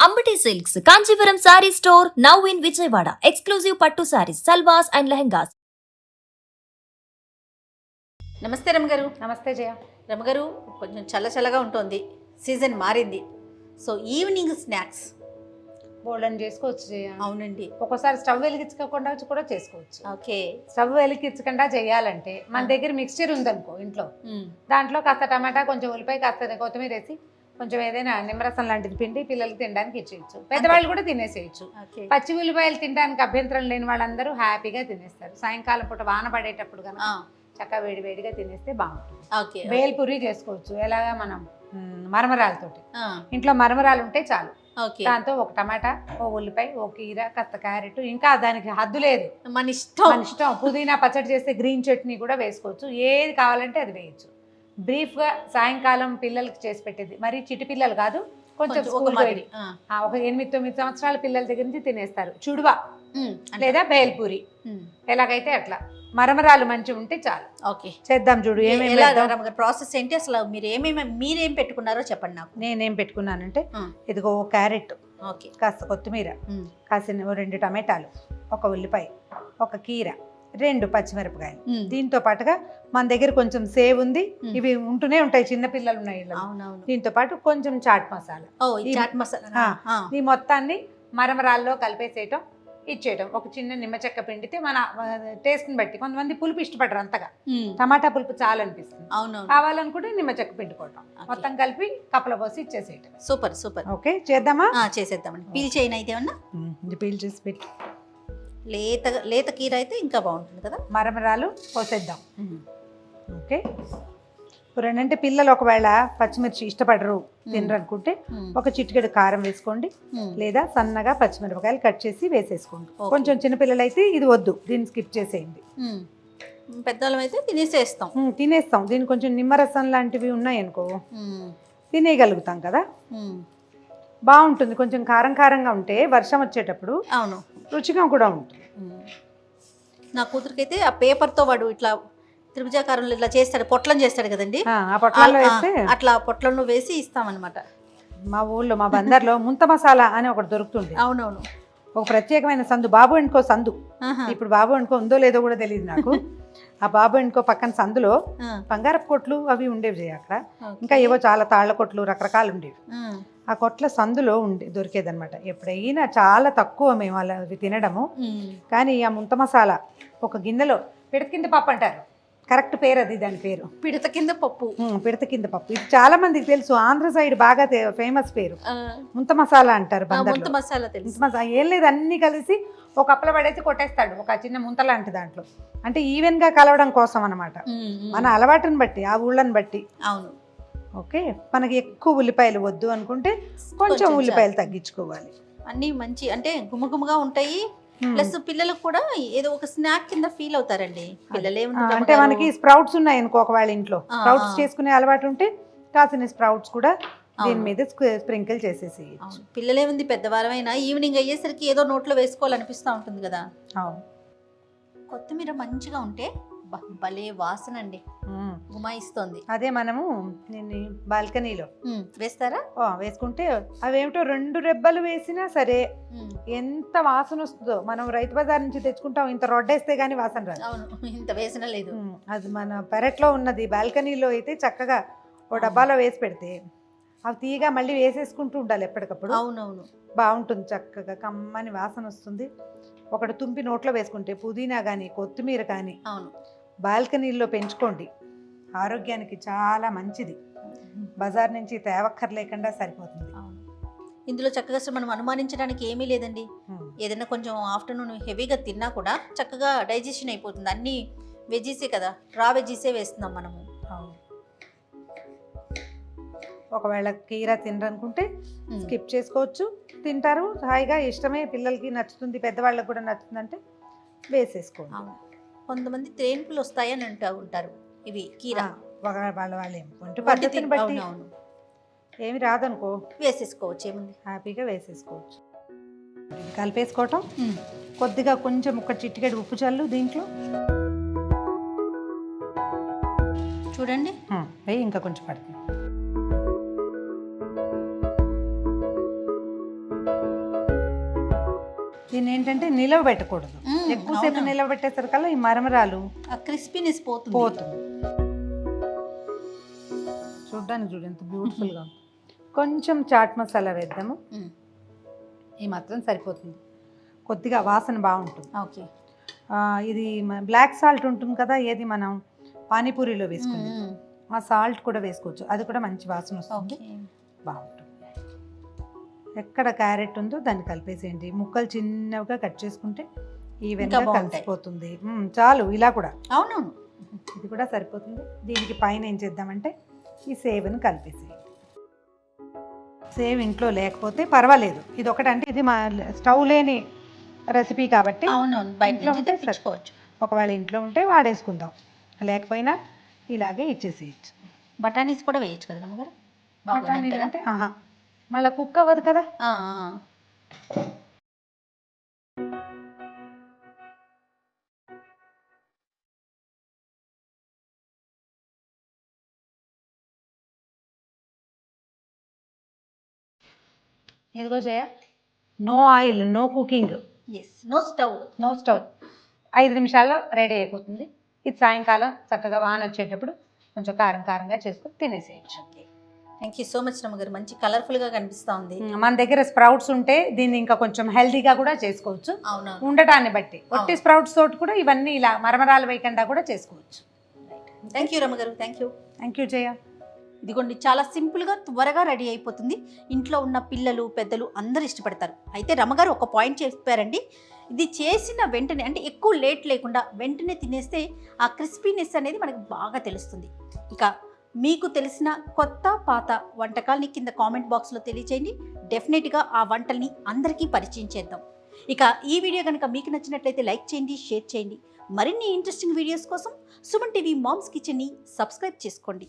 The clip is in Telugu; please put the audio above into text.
Ambati Silks, Kanchipuram Saree Store, now in Vijayawada. Exclusive Pattu Sarees, Salwas and Lehengas. నమస్తే రమగారు. నమస్తే జయ. రమగారు, కొంచెం చల్లగా ఉంటుంది, సీజన్ మారింది. సో ఈవినింగ్ స్నాక్స్ బోల్డన్ చేసుకోవచ్చు జయ. అవునండి. ఒక్కోసారి స్టవ్ వెలిగించకుండా కూడా చేసుకోవచ్చు. ఓకే. స్టవ్ వెలిగించకుండా చేయాలంటే మన దగ్గర మిక్స్చర్ ఉందనుకో ఇంట్లో, దాంట్లో కాస్త టమాటా, కొంచెం ఉల్లిపాయ, కాస్త కొత్తిమీర వేసి కొంచెం ఏదైనా నిమ్మరసం లాంటిది పిండి పిల్లలకి తినడానికి ఇచ్చేయచ్చు. పెద్దవాళ్ళు కూడా తినేసేయచ్చు. పచ్చి ఉల్లిపాయలు తినడానికి అభ్యంతరం లేని వాళ్ళందరూ హ్యాపీగా తినేస్తారు. సాయంకాలం పూట వాన పడేటప్పుడు కనుక చక్కగా వేడివేడిగా తినేస్తే బాగుంటుంది. బేల్పూరి చేసుకోవచ్చు. ఎలాగా మనం మరమరాలతోటి, ఇంట్లో మరమరాలు ఉంటే చాలు. దాంతో ఒక టమాటా, ఓ ఉల్లిపాయ, ఓ కీర, కాస్త క్యారెట్, ఇంకా దానికి హద్దు లేదు, మన ఇష్టం. పుదీనా పచ్చడి చేస్తే గ్రీన్ చట్నీ కూడా వేసుకోవచ్చు. ఏది కావాలంటే అది వేయచ్చు. బ్రీఫ్గా సాయంకాలం పిల్లలకి చేసి పెట్టేది, మరి చిటి పిల్లలు కాదు, కొంచెం ఒక 8-9 సంవత్సరాల పిల్లల దగ్గర నుంచి తినేస్తారు. చుడువా లేదా బేల్పూరి, ఎలాగైతే అట్లా. మరమరాలు మంచిగా ఉంటే చాలు. ఓకే, చేద్దాం. చూడు ప్రాసెస్ ఏంటి అసలు, మీరేం పెట్టుకున్నారో చెప్పండి నాకు. నేనేం పెట్టుకున్నానంటే, ఇదిగో ఓ క్యారెట్, కాస్త కొత్తిమీర, కాస్త 2 టమాటాలు, ఒక ఉల్లిపాయ, ఒక కీర, 2 పచ్చిమిరపకాయలు. దీంతో పాటుగా మన దగ్గర కొంచెం సేవ్ ఉంది, ఇవి ఉంటూనే ఉంటాయి, చిన్న పిల్లలు ఉన్నాయి. దీంతో పాటు కొంచెం చాట్ మసాలా, ఈ మొత్తాన్ని మరమరాల్లో కలిపేసేయటం, ఇచ్చేయటం. ఒక చిన్న నిమ్మ చెక్క పిండితే మన టేస్ట్ని బట్టి, కొంతమంది పులుపు ఇష్టపడరు అంతగా, టమాటా పులుపు చాలు అనిపిస్తుంది. కావాలనుకుంటే నిమ్మ చెక్క పిండుకోవటం, మొత్తం కలిపి కప్పల పోసి ఇచ్చేసేయటం. సూపర్. ఓకే, చేద్దామా? చేసేద్దామండి. పీల్ చేయను అయితే ఏమన్నా పీల్ చేసి పెట్టి, లేత కీర అయితే ఇంకా బాగుంటుంది కదా. మరమరాలు పోసేద్దాం. ఓకే, అంటే పిల్లలు ఒకవేళ పచ్చిమిర్చి ఇష్టపడరు, తినరు అనుకుంటే ఒక చిటికెడు కారం వేసుకోండి, లేదా సన్నగా పచ్చిమిరపకాయలు కట్ చేసి వేసేసుకోండి. కొంచెం చిన్నపిల్లలు అయితే ఇది వద్దు, దీన్ని స్కిప్ చేసేయండి. పెద్దవాళ్ళం అయితే తినేస్తాం. దీని కొంచెం నిమ్మరసం లాంటివి ఉన్నాయనుకో తినేయగలుగుతాం కదా, బాగుంటుంది. కొంచెం కారంగా ఉంటే వర్షం వచ్చేటప్పుడు అవును రుచిగా కూడా ఉంటుంది. నా కూతురికైతే ఆ పేపర్తో వాడు ఇట్లా త్రిభుజాకారంలో ఇట్లా చేస్తాడు, పొట్లం చేస్తాడు కదండి, ఆ పొట్లంలో వేస్తే అట్లా పొట్లంలో వేసి ఇస్తామన్నమాట. మా ఊళ్ళో, మా బందర్లో ముంత మసాలా అని ఒకటి దొరుకుతుంది. అవునవును, ఒక ప్రత్యేకమైన సందు, బాబు అండ్కో సందు. ఇప్పుడు బాబు అండ్కో ఉందో లేదో కూడా తెలియదు నాకు. ఆ బాబు అండ్కో పక్కన సందులో బంగారపు కొట్లు అవి ఉండేవి అక్కడ, ఇంకా ఏవో చాలా తాళ్ల కొట్లు రకరకాలు ఉండేవి. ఆ కొట్ల సందులో దొరికేదనమాట. ఎప్పుడైనా చాలా తక్కువ మేము అవి తినడము. కానీ ఆ ముంత మసాలా ఒక గిన్నెలో, పిడత కింద పప్పు అంటారు, కరెక్ట్ పేరు అది, దాని పేరు పిడత కింద పప్పు. ఇది చాలా మందికి తెలుసు, ఆంధ్ర సైడ్ బాగా ఫేమస్ పేరు ముంత మసాలా అంటారు. ఏం లేదు, అన్ని కలిసి ఒక కప్పల పడేసి కొట్టేస్తాడు, ఒక చిన్న ముంత లాంటి దాంట్లో. అంటే ఈవెన్ గా కలవడం కోసం అనమాట, మన అలవాటుని బట్టి, ఆ ఊళ్ళని బట్టి. అవును. ఓకే, మనకి ఎక్కువ ఉల్లిపాయలు వద్దు అనుకుంటే కొంచెం ఉల్లిపాయలు తగ్గించుకోవాలి. అన్ని మంచి అంటే గుమగుమగా ఉంటాయి. ప్లస్ పిల్లలకు కూడా ఏదో ఒక స్నాక్ కింద ఫీల్ అవుతారండి పిల్లలు. అంటే మనకి స్ప్రౌట్స్ ఉన్నాయి అనుకో, ఒకవేళ ఇంట్లో స్ప్రౌట్స్ చేసుకునే అలవాటు ఉంటే కాసిన స్ప్రౌట్స్ కూడా దీని మీద స్ప్రింకిల్ చేసేసి. పిల్లలేముంది, పెద్దవారమైనా ఈవినింగ్ అయ్యేసరికి ఏదో నోట్లో వేసుకోవాలనిపిస్తూ ఉంటుంది కదా. కొత్తిమీర మంచిగా ఉంటే భలే వాసన అండి, గుమాయిస్తోంది. అదే మనము బాల్కనీలో వేస్తారా, వేసుకుంటే అవేమిటో 2 రెబ్బలు వేసినా సరే ఎంత వాసన వస్తుందో. మనం రైతు బజార్ నుంచి తెచ్చుకుంటాం, ఇంత రొడ్డేస్తే గానీ వాసన రాదు. అవును, ఇంత వేసిన లేదు. అది మన పెరట్లో ఉన్నది. బాల్కనీలో అయితే చక్కగా ఓ డబ్బాలో వేసి పెడితే అవి తీయగా మళ్ళీ వేసేసుకుంటూ ఉండాలి ఎప్పటికప్పుడు. అవునవును, బాగుంటుంది, చక్కగా కమ్మని వాసన వస్తుంది. ఒకటి తుంపి నోట్లో వేసుకుంటే పుదీనా కానీ కొత్తిమీర కానీ అవును బాల్కనీల్లో పెంచుకోండి, ఆరోగ్యానికి చాలా మంచిది. బజార్ నుంచి తేవక్కర్లేకుండా సరిపోతుంది. ఇందులో చక్కగా మనం అనుమానించడానికి ఏమీ లేదండి. ఏదైనా కొంచెం ఆఫ్టర్నూన్ హెవీగా తిన్నా కూడా చక్కగా డైజెషన్ అయిపోతుంది. అన్ని వెజీసే కదా, రా వెజీసే వేస్తున్నాం మనము. ఒకవేళ కీర తినరనుకుంటే స్కిప్ చేసుకోవచ్చు, తింటారు హాయిగా, ఇష్టమే, పిల్లలకి నచ్చుతుంది, పెద్దవాళ్ళకి కూడా నచ్చుతుంది అంటే వేసేసుకోండి. కొంతమంది తేన్పులు వస్తాయని అంటూ ఉంటారు, ఇవి కీర వాళ్ళ పద్ధతిని బట్టి ఏమి రాదనుకో వేసేసుకోవచ్చు, ఏముంది హ్యాపీగా వేసేసుకోవచ్చు. కలిపేసుకోవటం, కొద్దిగా కొంచెం ఒక చిటికెడు ఉప్పు చల్లు దీంట్లో, చూడండి ఇంకా కొంచెం పడుతుంది. దీన్ని ఏంటంటే నిలవ పెట్టకూడదు. ఎక్కువసేపు నిలవ పెట్టేసరికల్లా ఈ మరమరాలు ఆ క్రిస్పీనెస్ పోతుంది. చూడ్డానికి చూడు ఎంత బ్యూటిఫుల్గా. కొంచెం చాట్ మసాలా వేద్దాము. ఈ మాత్రం సరిపోతుంది. కొద్దిగా వాసన బాగుంటుంది. ఓకే. ఇది బ్లాక్ సాల్ట్ ఉంటుంది కదా, ఏది మనం పానీపూరిలో వేసుకుంది, ఆ సాల్ట్ కూడా వేసుకోవచ్చు. అది కూడా మంచి వాసన వస్తుంది, బాగుంటుంది. ఎక్కడ క్యారెట్ ఉందో దాన్ని కలిపేసేయండి. ముక్కలు చిన్నగా కట్ చేసుకుంటే ఈవెన్గా కలిసిపోతుంది. చాలు ఇలా కూడా. అవునవును, ఇది కూడా సరిపోతుంది. దీనికి పైన ఏం చేద్దామంటే ఈ సేవ్ని కలిపేసేయండి. సేవ్ ఇంట్లో లేకపోతే పర్వాలేదు, ఇది ఒకటంటే ఇది మా స్టవ్ లేని రెసిపీ కాబట్టి బయట తెచ్చుకోవచ్చు. ఒకవేళ ఇంట్లో ఉంటే వాడేసుకుందాం, లేకపోయినా ఇలాగే ఇచ్చేసేయచ్చు. బఠానీస్ కూడా వేయచ్చు కదా అమ్మగారు? బఠానీలు అంటే మళ్ళీ కుక్ అవ్వదు కదా. ఇదిగో చేయ, no oil, no cooking, no stove. 5 నిమిషాల్లో రెడీ అయిపోతుంది. ఇది సాయంకాలం చక్కగా వాన వచ్చేటప్పుడు కొంచెం కారంగా చేసుకొని తినేసేయచ్చు. థ్యాంక్ యూ సో మచ్ రమ్మగారు, మంచి కలర్ఫుల్గా కనిపిస్తూ ఉంది. మన దగ్గర స్ప్రౌట్స్ ఉంటే దీన్ని ఇంకా కొంచెం హెల్దీగా కూడా చేసుకోవచ్చు. అవునా, ఉండటాన్ని బట్టి. ఒట్టి స్ప్రౌట్స్ తోటి కూడా ఇవన్నీ ఇలా మరమరాలు వేయకుండా కూడా చేసుకోవచ్చు. థ్యాంక్ యూ రమ్మగారు. Thank you Jaya. ఇదిగోండి, చాలా సింపుల్గా త్వరగా రెడీ అయిపోతుంది. ఇంట్లో ఉన్న పిల్లలు పెద్దలు అందరూ ఇష్టపడతారు. అయితే రమ్మగారు ఒక పాయింట్ చెప్పారండి, ఇది చేసిన వెంటనే అంటే ఎక్కువ లేట్ లేకుండా వెంటనే తినేస్తే ఆ క్రిస్పీనెస్ అనేది మనకి బాగా తెలుస్తుంది. ఇక మీకు తెలిసిన కొత్త పాత వంటకాలని కింద కామెంట్ బాక్స్లో తెలియచేయండి. డెఫినెట్గా ఆ వంటల్ని అందరికీ పరిచయం చేద్దాం. ఇక ఈ వీడియో కనుక మీకు నచ్చినట్లయితే లైక్ చేయండి, షేర్ చేయండి. మరిన్ని ఇంట్రెస్టింగ్ వీడియోస్ కోసం సుమన్ టీవీ మామ్స్ కిచెన్ని సబ్స్క్రైబ్ చేసుకోండి.